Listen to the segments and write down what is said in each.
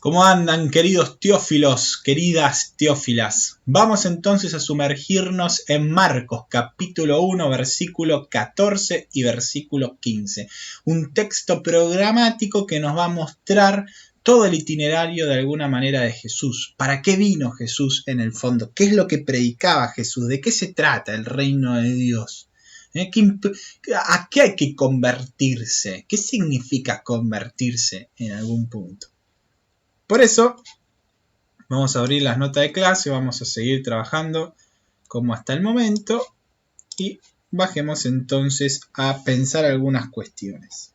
¿Cómo andan, queridos teófilos, queridas teófilas? Vamos entonces a sumergirnos en Marcos, capítulo 1, versículo 14 y versículo 15. Un texto programático que nos va a mostrar todo el itinerario de alguna manera de Jesús. ¿Para qué vino Jesús en el fondo? ¿Qué es lo que predicaba Jesús? ¿De qué se trata el reino de Dios? ¿A qué hay que convertirse? ¿Qué significa convertirse en algún punto? Por eso, vamos a abrir las notas de clase, vamos a seguir trabajando como hasta el momento y bajemos entonces a pensar algunas cuestiones.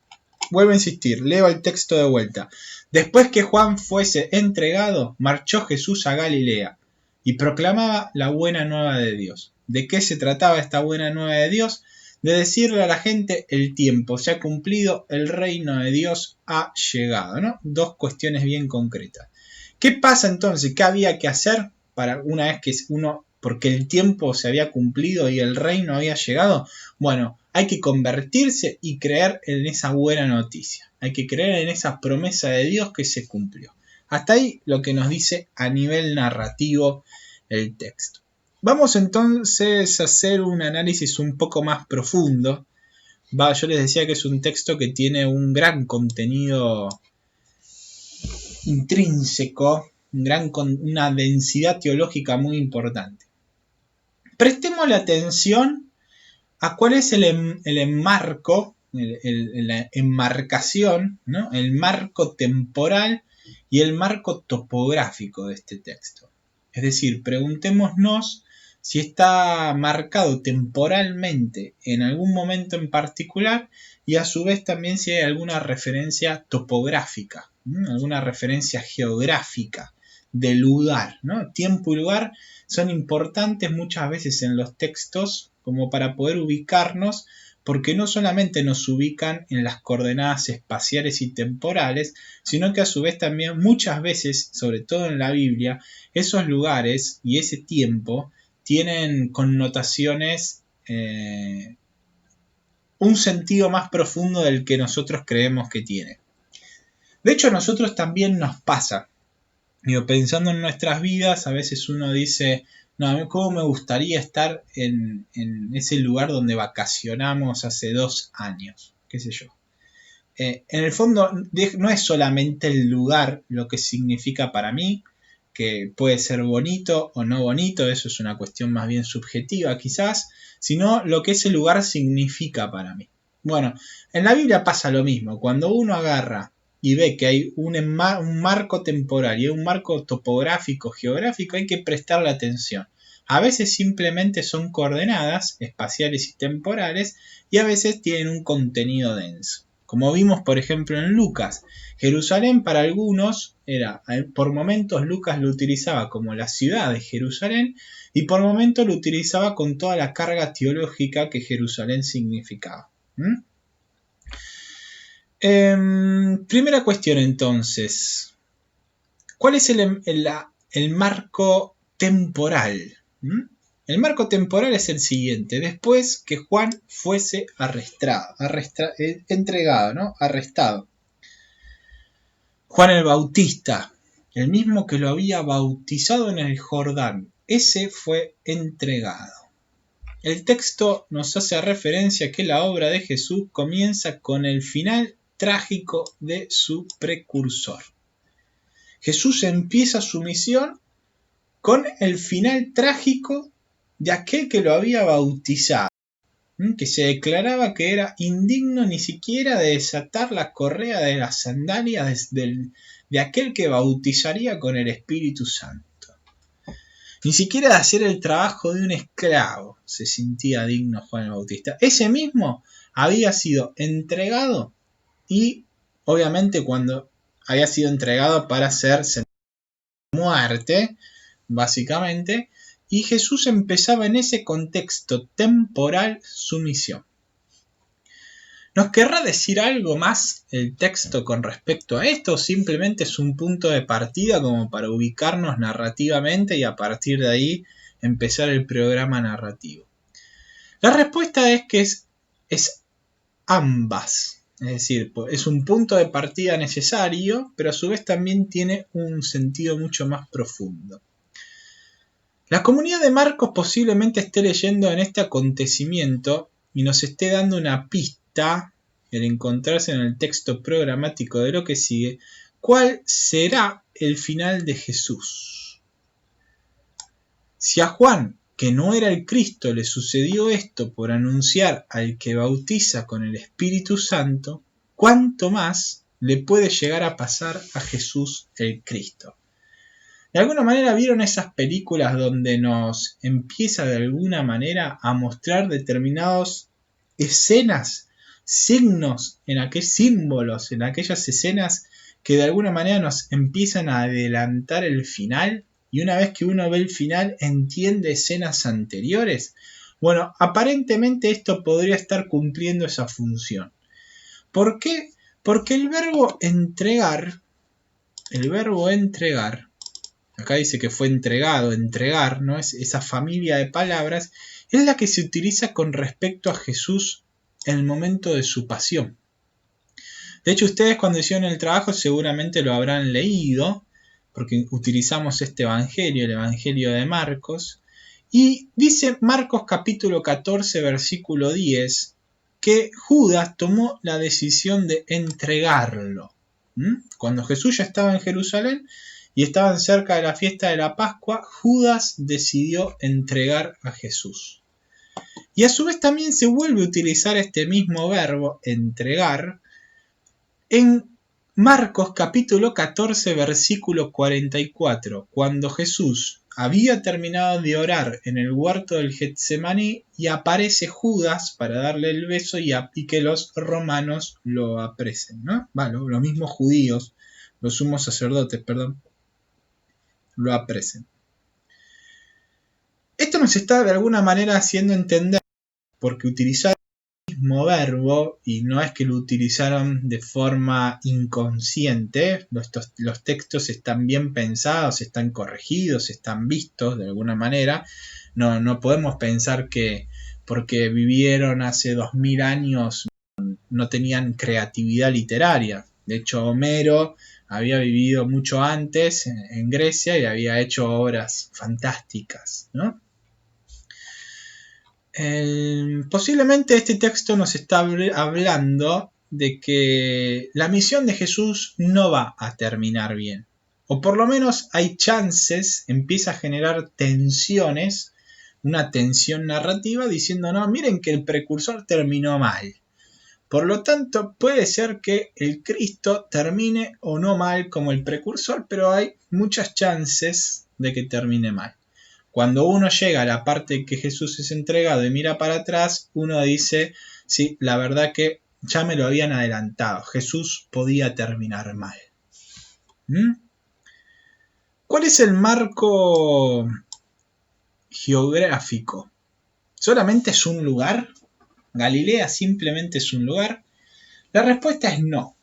Vuelvo a insistir, leo el texto de vuelta. Después que Juan fuese entregado, marchó Jesús a Galilea y proclamaba la buena nueva de Dios. ¿De qué se trataba esta buena nueva de Dios? De decirle a la gente: el tiempo se ha cumplido, el reino de Dios ha llegado, ¿no? Dos cuestiones bien concretas. ¿Qué pasa entonces? ¿Qué había que hacer para una vez que uno, porque el tiempo se había cumplido y el reino había llegado? Bueno, hay que convertirse y creer en esa buena noticia. Hay que creer en esa promesa de Dios que se cumplió. Hasta ahí lo que nos dice a nivel narrativo el texto. Vamos entonces a hacer un análisis un poco más profundo. Yo les decía que es un texto que tiene un gran contenido intrínseco, una densidad teológica muy importante. Prestemos la atención a cuál es el enmarco, la enmarcación, ¿no? El marco temporal y el marco topográfico de este texto. Es decir, preguntémonos si está marcado temporalmente en algún momento en particular y a su vez también si hay alguna referencia topográfica, alguna referencia geográfica del lugar, ¿no? Tiempo y lugar son importantes muchas veces en los textos como para poder ubicarnos, porque no solamente nos ubican en las coordenadas espaciales y temporales, sino que a su vez también muchas veces, sobre todo en la Biblia, esos lugares y ese tiempo tienen connotaciones, un sentido más profundo del que nosotros creemos que tiene. De hecho, a nosotros también nos pasa. Pensando en nuestras vidas, a veces uno dice: no, ¿cómo me gustaría estar en ese lugar donde vacacionamos hace 2 años? ¿Qué sé yo? En el fondo, no es solamente el lugar lo que significa para mí, que puede ser bonito o no bonito, eso es una cuestión más bien subjetiva quizás, sino lo que ese lugar significa para mí. Bueno, en la Biblia pasa lo mismo. Cuando uno agarra y ve que hay un marco temporal y un marco topográfico, geográfico, hay que prestarle atención. A veces simplemente son coordenadas espaciales y temporales y a veces tienen un contenido denso. Como vimos, por ejemplo, en Lucas, Jerusalén para algunos era, por momentos Lucas lo utilizaba como la ciudad de Jerusalén y por momentos lo utilizaba con toda la carga teológica que Jerusalén significaba. Primera cuestión entonces, ¿cuál es el marco temporal? El marco temporal es el siguiente: después que Juan fuese entregado, ¿no? Arrestado. Juan el Bautista, el mismo que lo había bautizado en el Jordán, ese fue entregado. El texto nos hace referencia a que la obra de Jesús comienza con el final trágico de su precursor. Jesús empieza su misión con el final trágico de aquel que lo había bautizado, que se declaraba que era indigno ni siquiera de desatar la correa de las sandalias de aquel que bautizaría con el Espíritu Santo. Ni siquiera de hacer el trabajo de un esclavo se sentía digno Juan el Bautista. Ese mismo había sido entregado y obviamente cuando había sido entregado para ser muerte, básicamente, y Jesús empezaba en ese contexto temporal su misión. ¿Nos querrá decir algo más el texto con respecto a esto o simplemente es un punto de partida como para ubicarnos narrativamente y a partir de ahí empezar el programa narrativo? La respuesta es que es ambas. Es decir, es un punto de partida necesario, pero a su vez también tiene un sentido mucho más profundo. La comunidad de Marcos posiblemente esté leyendo en este acontecimiento y nos esté dando una pista, el encontrarse en el texto programático de lo que sigue, cuál será el final de Jesús. Si a Juan, que no era el Cristo, le sucedió esto por anunciar al que bautiza con el Espíritu Santo, ¿cuánto más le puede llegar a pasar a Jesús el Cristo? De alguna manera vieron esas películas donde nos empieza de alguna manera a mostrar determinadas escenas, signos, símbolos en aquellas escenas que de alguna manera nos empiezan a adelantar el final, y una vez que uno ve el final entiende escenas anteriores. Bueno, aparentemente esto podría estar cumpliendo esa función. ¿Por qué? Porque el verbo entregar, acá dice que fue entregado, entregar, ¿no? Es esa familia de palabras, es la que se utiliza con respecto a Jesús en el momento de su pasión. De hecho, ustedes cuando hicieron el trabajo seguramente lo habrán leído, porque utilizamos este evangelio, el evangelio de Marcos, y dice Marcos capítulo 14, versículo 10, que Judas tomó la decisión de entregarlo. Cuando Jesús ya estaba en Jerusalén y estaban cerca de la fiesta de la Pascua, Judas decidió entregar a Jesús. Y a su vez también se vuelve a utilizar este mismo verbo, entregar, en Marcos capítulo 14, versículo 44, cuando Jesús había terminado de orar en el huerto del Getsemaní y aparece Judas para darle el beso y que los romanos lo apresen, ¿no? Bueno, los mismos judíos, los sumos sacerdotes, lo apresen. Esto nos está de alguna manera haciendo entender, porque utilizar el mismo verbo, y no es que lo utilizaron de forma inconsciente, los textos están bien pensados, están corregidos, están vistos de alguna manera. No podemos pensar que porque vivieron hace 2000 años no tenían creatividad literaria. De hecho, Homero había vivido mucho antes en Grecia y había hecho obras fantásticas, ¿no? Posiblemente este texto nos está hablando de que la misión de Jesús no va a terminar bien. O por lo menos hay chances, empieza a generar tensiones, una tensión narrativa diciendo, no, miren que el precursor terminó mal. Por lo tanto, puede ser que el Cristo termine o no mal como el precursor, pero hay muchas chances de que termine mal. Cuando uno llega a la parte que Jesús es entregado y mira para atrás, uno dice, sí, la verdad que ya me lo habían adelantado, Jesús podía terminar mal. ¿Cuál es el marco geográfico? ¿Solamente es un lugar? ¿Galilea simplemente es un lugar? La respuesta es no.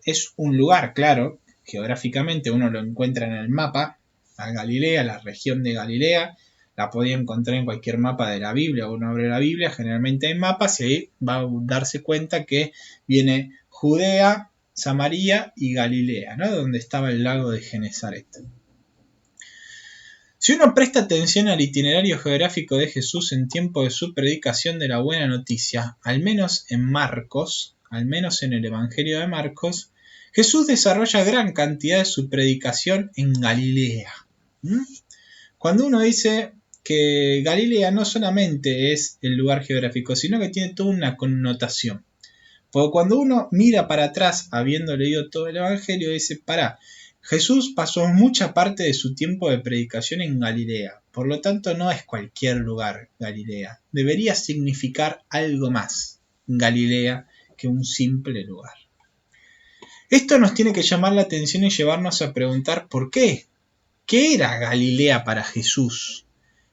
Es un lugar, claro, geográficamente uno lo encuentra en el mapa, a Galilea, la región de Galilea, la podía encontrar en cualquier mapa de la Biblia, uno abre la Biblia, generalmente hay mapas y ahí va a darse cuenta que viene Judea, Samaria y Galilea, ¿no? Donde estaba el lago de Genesaret. Si uno presta atención al itinerario geográfico de Jesús en tiempo de su predicación de la buena noticia, al menos en Marcos, al menos en el Evangelio de Marcos, Jesús desarrolla gran cantidad de su predicación en Galilea. Cuando uno dice que Galilea no solamente es el lugar geográfico, sino que tiene toda una connotación. Porque cuando uno mira para atrás, habiendo leído todo el Evangelio, dice, Jesús pasó mucha parte de su tiempo de predicación en Galilea, por lo tanto no es cualquier lugar Galilea, debería significar algo más Galilea que un simple lugar. Esto nos tiene que llamar la atención y llevarnos a preguntar ¿por qué? ¿Qué era Galilea para Jesús?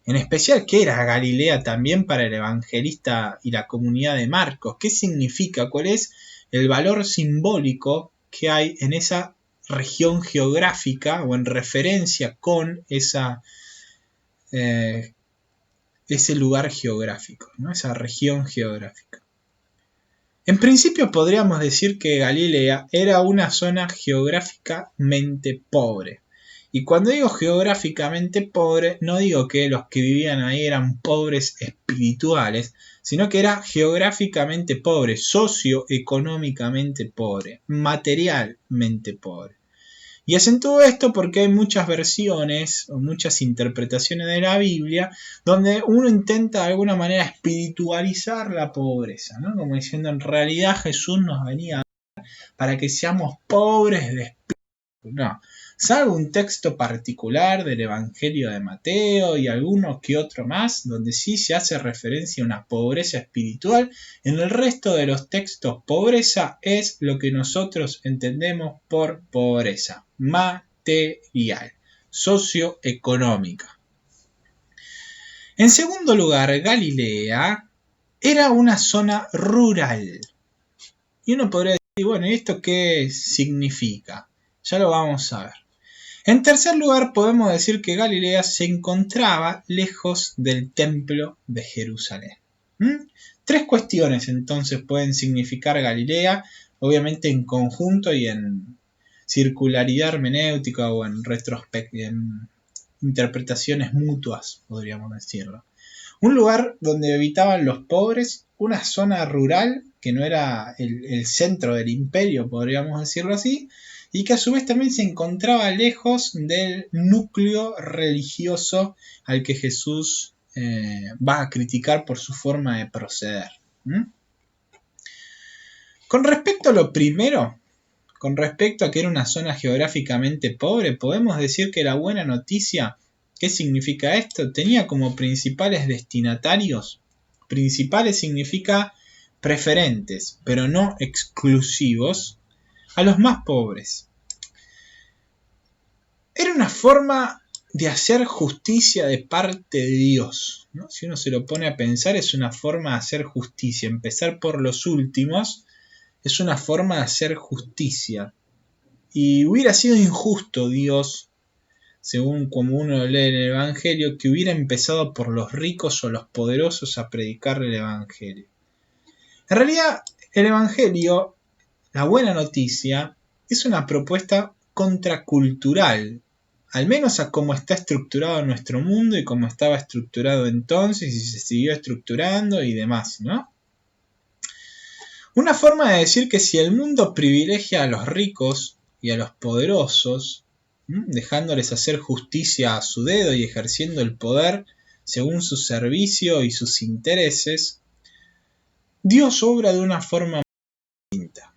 En especial, ¿qué era Galilea también para el evangelista y la comunidad de Marcos? ¿Qué significa? ¿Cuál es el valor simbólico que hay en esa región geográfica o en referencia con ese lugar geográfico, ¿no? Esa región geográfica? En principio podríamos decir que Galilea era una zona geográficamente pobre. Y cuando digo geográficamente pobre, no digo que los que vivían ahí eran pobres espirituales, sino que era geográficamente pobre, socioeconómicamente pobre, materialmente pobre. Y hacen todo esto porque hay muchas versiones o muchas interpretaciones de la Biblia donde uno intenta de alguna manera espiritualizar la pobreza, ¿no? Como diciendo, en realidad Jesús nos venía para que seamos pobres de espíritu. No, salvo un texto particular del Evangelio de Mateo y alguno que otro más, donde sí se hace referencia a una pobreza espiritual, en el resto de los textos pobreza es lo que nosotros entendemos por pobreza, material, socioeconómica. En segundo lugar, Galilea era una zona rural. Y uno podría decir, bueno, ¿y esto qué significa? Ya lo vamos a ver. En tercer lugar, podemos decir que Galilea se encontraba lejos del templo de Jerusalén. Tres cuestiones entonces pueden significar Galilea, obviamente en conjunto y en circularidad hermenéutica o en interpretaciones mutuas, podríamos decirlo. Un lugar donde habitaban los pobres, una zona rural que no era el centro del imperio, podríamos decirlo así, y que a su vez también se encontraba lejos del núcleo religioso al que Jesús va a criticar por su forma de proceder. Con respecto a lo primero, con respecto a que era una zona geográficamente pobre, podemos decir que la buena noticia, ¿qué significa esto? Tenía como principales destinatarios, principales significa preferentes, pero no exclusivos, a los más pobres. Era una forma de hacer justicia de parte de Dios, ¿no? Si uno se lo pone a pensar, es una forma de hacer justicia. Empezar por los últimos es una forma de hacer justicia. Y hubiera sido injusto Dios, según como uno lee en el Evangelio, que hubiera empezado por los ricos o los poderosos a predicar el Evangelio. En realidad, el Evangelio, la buena noticia, es una propuesta contracultural, al menos a cómo está estructurado nuestro mundo y cómo estaba estructurado entonces y se siguió estructurando y demás, ¿no? Una forma de decir que si el mundo privilegia a los ricos y a los poderosos, dejándoles hacer justicia a su dedo y ejerciendo el poder según su servicio y sus intereses, Dios obra de una forma distinta.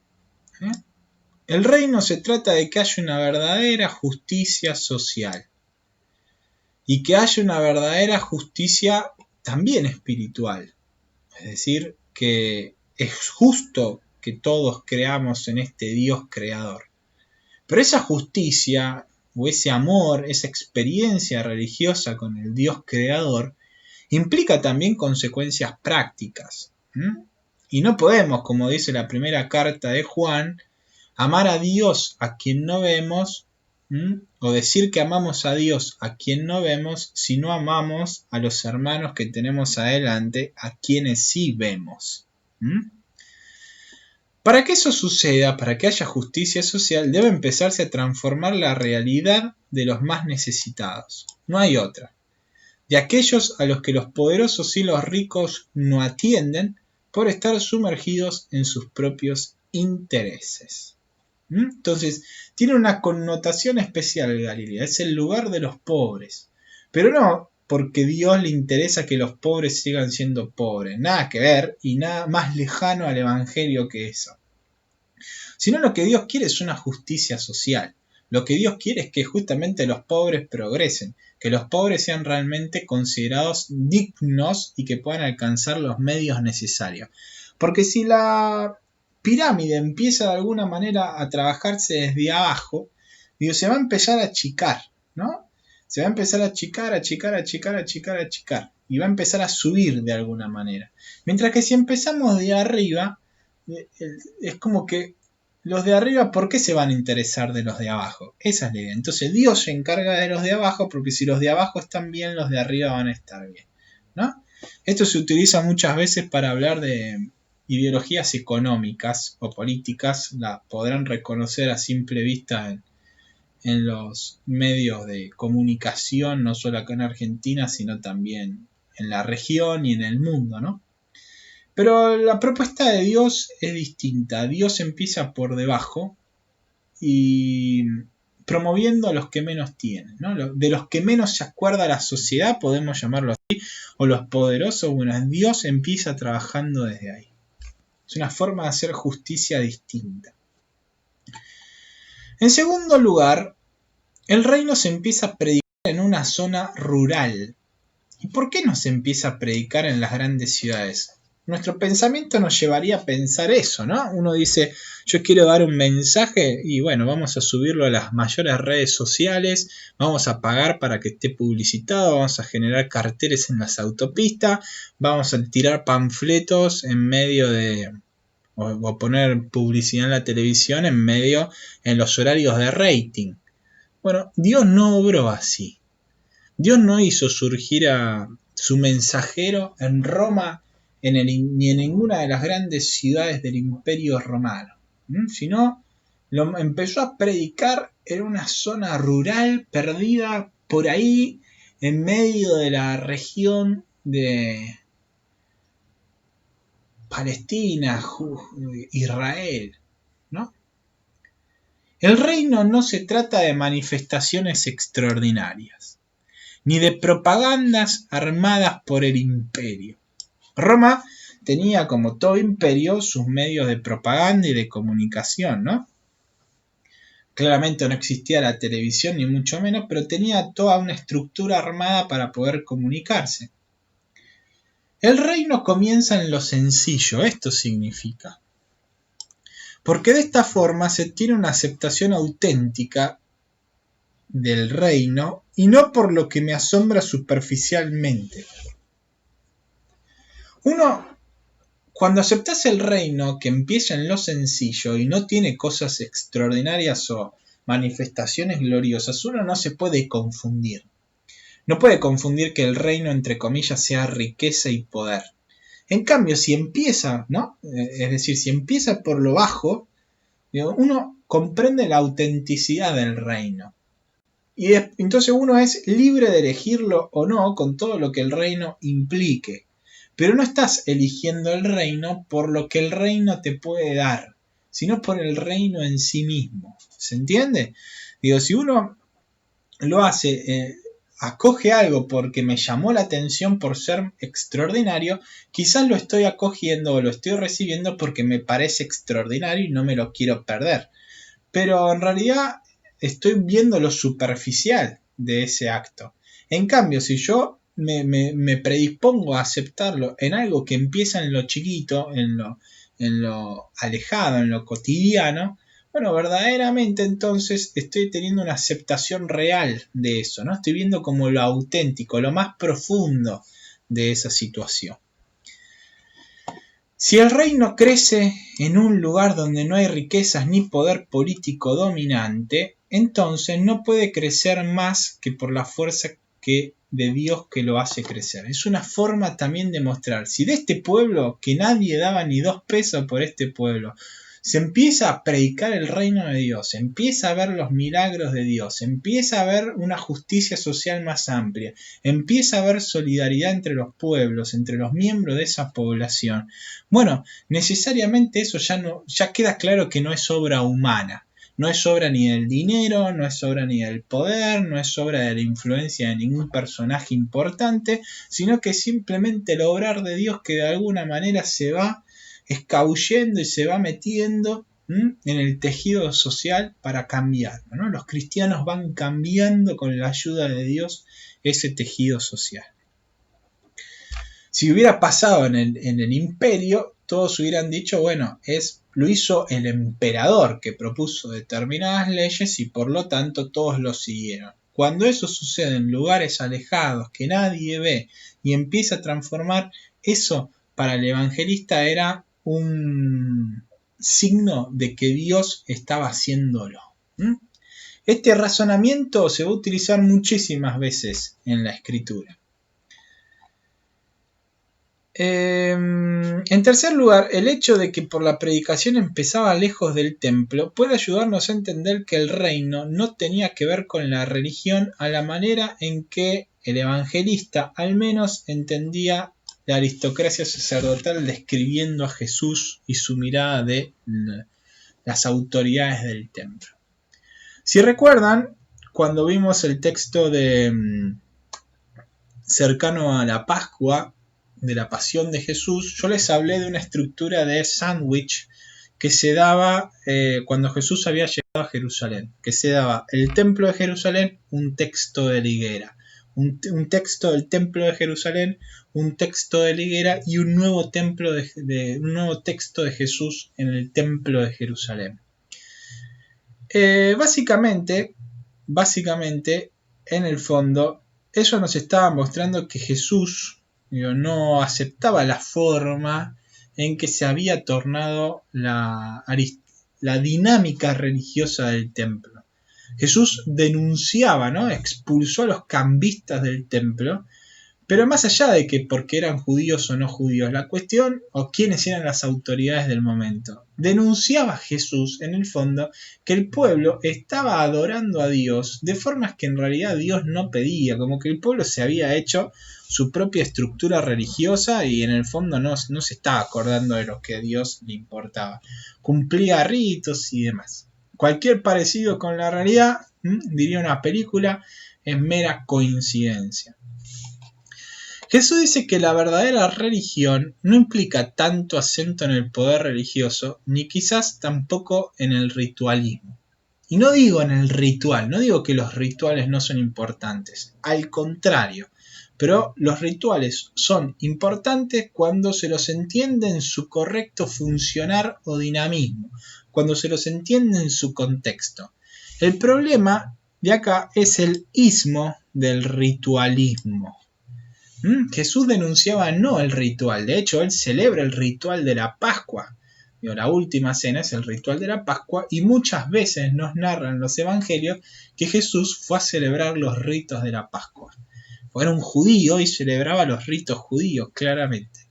El reino se trata de que haya una verdadera justicia social y que haya una verdadera justicia también espiritual. Es decir, que es justo que todos creamos en este Dios creador. Pero esa justicia o ese amor, esa experiencia religiosa con el Dios creador, implica también consecuencias prácticas. Y no podemos, como dice la primera carta de Juan, amar a Dios a quien no vemos, o decir que amamos a Dios a quien no vemos, si no amamos a los hermanos que tenemos adelante, a quienes sí vemos. Para que eso suceda, para que haya justicia social, debe empezarse a transformar la realidad de los más necesitados. No hay otra. De aquellos a los que los poderosos y los ricos no atienden por estar sumergidos en sus propios intereses. Entonces, tiene una connotación especial Galilea, es el lugar de los pobres, pero no porque Dios le interesa que los pobres sigan siendo pobres, nada que ver y nada más lejano al Evangelio que eso. Sino lo que Dios quiere es una justicia social, lo que Dios quiere es que justamente los pobres progresen, que los pobres sean realmente considerados dignos y que puedan alcanzar los medios necesarios. Porque si la pirámide empieza de alguna manera a trabajarse desde abajo, se va a empezar a achicar, ¿no? Se va a empezar a achicar, y va a empezar a subir de alguna manera. Mientras que si empezamos de arriba, es como que los de arriba, ¿por qué se van a interesar de los de abajo? Esa es la idea. Entonces Dios se encarga de los de abajo porque si los de abajo están bien, los de arriba van a estar bien, ¿no? Esto se utiliza muchas veces para hablar de ideologías económicas o políticas la podrán reconocer a simple vista en los medios de comunicación, no solo acá en Argentina, sino también en la región y en el mundo, ¿no? Pero la propuesta de Dios es distinta. Dios empieza por debajo y promoviendo a los que menos tienen, ¿no? De los que menos se acuerda la sociedad, podemos llamarlo así, o los poderosos, bueno, Dios empieza trabajando desde ahí. Es una forma de hacer justicia distinta. En segundo lugar, el reino se empieza a predicar en una zona rural. ¿Y por qué no se empieza a predicar en las grandes ciudades? Nuestro pensamiento nos llevaría a pensar eso, ¿no? Uno dice, yo quiero dar un mensaje y bueno, vamos a subirlo a las mayores redes sociales, vamos a pagar para que esté publicitado, vamos a generar carteles en las autopistas, vamos a tirar panfletos en medio de, o poner publicidad en la televisión en los horarios de rating. Bueno, Dios no obró así. Dios no hizo surgir a su mensajero en Roma ni en ninguna de las grandes ciudades del Imperio Romano, sino lo empezó a predicar en una zona rural perdida por ahí en medio de la región de Palestina, Israel, ¿no? El reino no se trata de manifestaciones extraordinarias, ni de propagandas armadas por el imperio. Roma tenía, como todo imperio, sus medios de propaganda y de comunicación, ¿no? Claramente no existía la televisión ni mucho menos, pero tenía toda una estructura armada para poder comunicarse. El reino comienza en lo sencillo, esto significa. Porque de esta forma se tiene una aceptación auténtica del reino y no por lo que me asombra superficialmente. Uno, cuando aceptas el reino que empieza en lo sencillo y no tiene cosas extraordinarias o manifestaciones gloriosas, uno no se puede confundir. No puede confundir que el reino, entre comillas, sea riqueza y poder. En cambio, si empieza, ¿no? Es decir, si empieza por lo bajo, uno comprende la autenticidad del reino. Y entonces uno es libre de elegirlo o no con todo lo que el reino implique. Pero no estás eligiendo el reino por lo que el reino te puede dar, sino por el reino en sí mismo. ¿Se entiende? Digo, si uno lo hace, acoge algo porque me llamó la atención por ser extraordinario, quizás lo estoy acogiendo o lo estoy recibiendo porque me parece extraordinario y no me lo quiero perder. Pero en realidad estoy viendo lo superficial de ese acto. En cambio, si yo me predispongo a aceptarlo en algo que empieza en lo chiquito, en lo alejado, en lo cotidiano, bueno, verdaderamente entonces estoy teniendo una aceptación real de eso, ¿no? Estoy viendo como lo auténtico, lo más profundo de esa situación. Si el reino crece en un lugar donde no hay riquezas ni poder político dominante, entonces no puede crecer más que por la fuerza de Dios que lo hace crecer. Es una forma también de mostrar, si de este pueblo, que nadie daba ni 2 pesos por este pueblo, se empieza a predicar el reino de Dios, se empieza a ver los milagros de Dios, se empieza a ver una justicia social más amplia, empieza a haber solidaridad entre los pueblos, entre los miembros de esa población. Bueno, necesariamente eso ya queda claro que no es obra humana. No es obra ni del dinero, no es obra ni del poder, no es obra de la influencia de ningún personaje importante, sino que simplemente el obrar de Dios que de alguna manera se va escabullendo y se va metiendo en el tejido social para cambiarlo, ¿no? Los cristianos van cambiando con la ayuda de Dios ese tejido social. Si hubiera pasado en el imperio, todos hubieran dicho, bueno, lo hizo el emperador que propuso determinadas leyes y por lo tanto todos lo siguieron. Cuando eso sucede en lugares alejados que nadie ve y empieza a transformar, eso para el evangelista era un signo de que Dios estaba haciéndolo. Este razonamiento se va a utilizar muchísimas veces en la escritura. En tercer lugar, el hecho de que por la predicación empezaba lejos del templo puede ayudarnos a entender que el reino no tenía que ver con la religión a la manera en que el evangelista al menos entendía la aristocracia sacerdotal describiendo a Jesús y su mirada de las autoridades del templo. Si recuerdan, cuando vimos el texto de cercano a la Pascua, de la pasión de Jesús, yo les hablé de una estructura de sándwich que se daba cuando Jesús había llegado a Jerusalén, que se daba el templo de Jerusalén, un texto de la higuera, un texto del templo de Jerusalén, un texto de la higuera y un nuevo texto de Jesús en el templo de Jerusalén. Básicamente, en el fondo, eso nos estaba mostrando que Jesús no aceptaba la forma en que se había tornado la dinámica religiosa del templo. Jesús denunciaba, ¿no? Expulsó a los cambistas del templo, pero más allá de que porque eran judíos o no judíos, la cuestión, o quiénes eran las autoridades del momento, denunciaba Jesús, en el fondo, que el pueblo estaba adorando a Dios de formas que en realidad Dios no pedía, como que el pueblo se había hecho su propia estructura religiosa y en el fondo no se estaba acordando de lo que a Dios le importaba. Cumplía ritos y demás. Cualquier parecido con la realidad, diría una película, es mera coincidencia. Jesús dice que la verdadera religión no implica tanto acento en el poder religioso, ni quizás tampoco en el ritualismo. Y no digo en el ritual, no digo que los rituales no son importantes, al contrario, pero los rituales son importantes cuando se los entiende en su correcto funcionar o dinamismo, cuando se los entiende en su contexto. El problema de acá es el ismo del ritualismo. Jesús denunciaba no el ritual, de hecho él celebra el ritual de la Pascua. La última cena es el ritual de la Pascua y muchas veces nos narran los evangelios que Jesús fue a celebrar los ritos de la Pascua. Era un judío y celebraba los ritos judíos, claramente.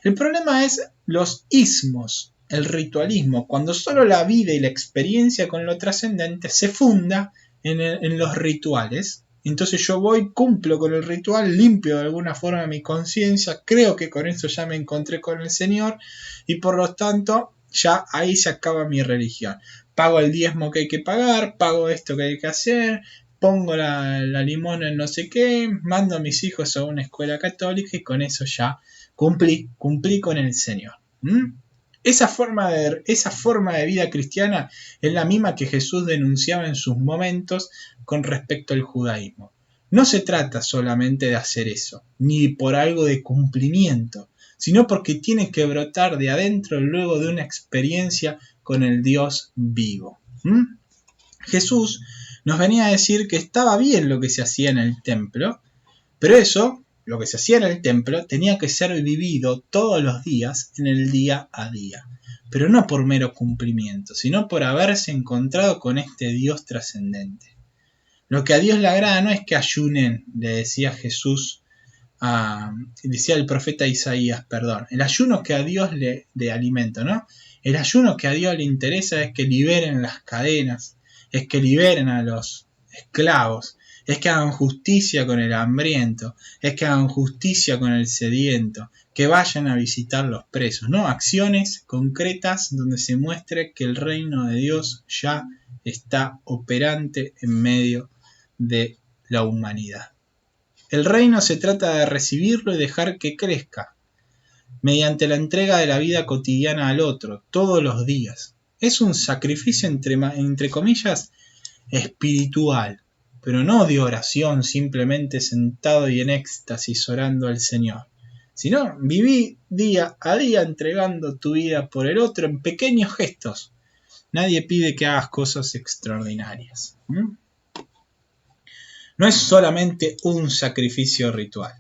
El problema es los ismos, el ritualismo, cuando solo la vida y la experiencia con lo trascendente se funda en los rituales. Entonces yo voy, cumplo con el ritual, limpio de alguna forma mi conciencia, creo que con esto ya me encontré con el Señor y por lo tanto ya ahí se acaba mi religión. Pago el diezmo que hay que pagar, pago esto que hay que hacer, pongo la limosna en no sé qué, mando a mis hijos a una escuela católica y con eso ya cumplí con el Señor. Esa forma de vida cristiana es la misma que Jesús denunciaba en sus momentos con respecto al judaísmo. No se trata solamente de hacer eso, ni por algo de cumplimiento, sino porque tiene que brotar de adentro luego de una experiencia con el Dios vivo. Jesús nos venía a decir que estaba bien lo que se hacía en el templo, pero eso, lo que se hacía en el templo, tenía que ser vivido todos los días en el día a día, pero no por mero cumplimiento, sino por haberse encontrado con este Dios trascendente. Lo que a Dios le agrada no es que ayunen, le decía Jesús, decía el profeta Isaías, el ayuno que a Dios le alimenta, ¿no? El ayuno que a Dios le interesa es que liberen las cadenas, es que liberen a los esclavos, es que hagan justicia con el hambriento, es que hagan justicia con el sediento, que vayan a visitar los presos, ¿no? Acciones concretas donde se muestre que el reino de Dios ya está operante en medio de la humanidad. El reino se trata de recibirlo y dejar que crezca, mediante la entrega de la vida cotidiana al otro, todos los días. Es un sacrificio entre comillas espiritual, pero no de oración simplemente sentado y en éxtasis orando al Señor, sino viví día a día entregando tu vida por el otro en pequeños gestos. Nadie pide que hagas cosas extraordinarias. No es solamente un sacrificio ritual.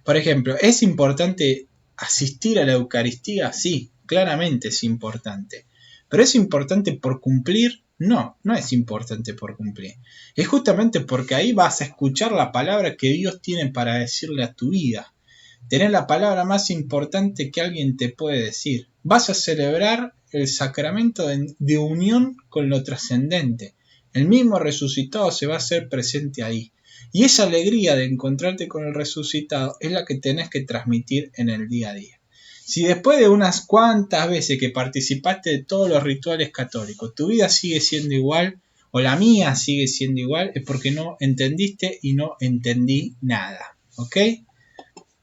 Por ejemplo, ¿es importante asistir a la Eucaristía? Sí, claramente es importante. ¿Pero es importante por cumplir? No, no es importante por cumplir. Es justamente porque ahí vas a escuchar la palabra que Dios tiene para decirle a tu vida. Tenés la palabra más importante que alguien te puede decir. Vas a celebrar el sacramento de unión con lo trascendente. El mismo resucitado se va a hacer presente ahí. Y esa alegría de encontrarte con el resucitado es la que tenés que transmitir en el día a día. Si después de unas cuantas veces que participaste de todos los rituales católicos, tu vida sigue siendo igual, o la mía sigue siendo igual, es porque no entendiste y no entendí nada. ¿Ok?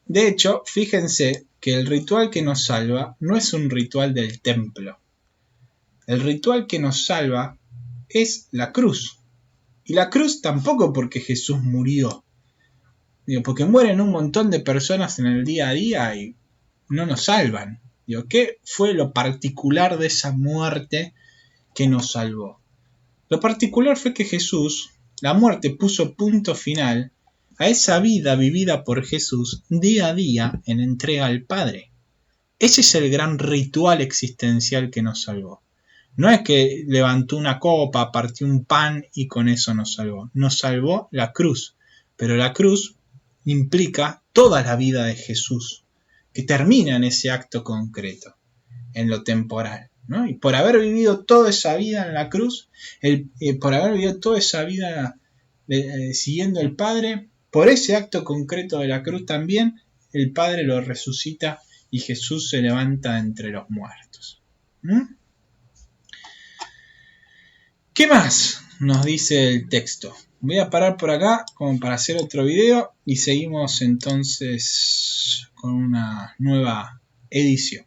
De hecho, fíjense que el ritual que nos salva no es un ritual del templo. El ritual que nos salva es la cruz. Y la cruz tampoco porque Jesús murió. Digo, porque mueren un montón de personas en el día a día y no nos salvan. Digo, ¿qué fue lo particular de esa muerte que nos salvó? Lo particular fue que Jesús, la muerte puso punto final a esa vida vivida por Jesús día a día en entrega al Padre. Ese es el gran ritual existencial que nos salvó. No es que levantó una copa, partió un pan y con eso nos salvó. Nos salvó la cruz. Pero la cruz implica toda la vida de Jesús, que termina en ese acto concreto, en lo temporal, ¿no? Y por haber vivido toda esa vida en la cruz, por haber vivido toda esa vida siguiendo al Padre, por ese acto concreto de la cruz también, el Padre lo resucita y Jesús se levanta entre los muertos. ¿Qué más nos dice el texto? Voy a parar por acá como para hacer otro video y seguimos entonces con una nueva edición.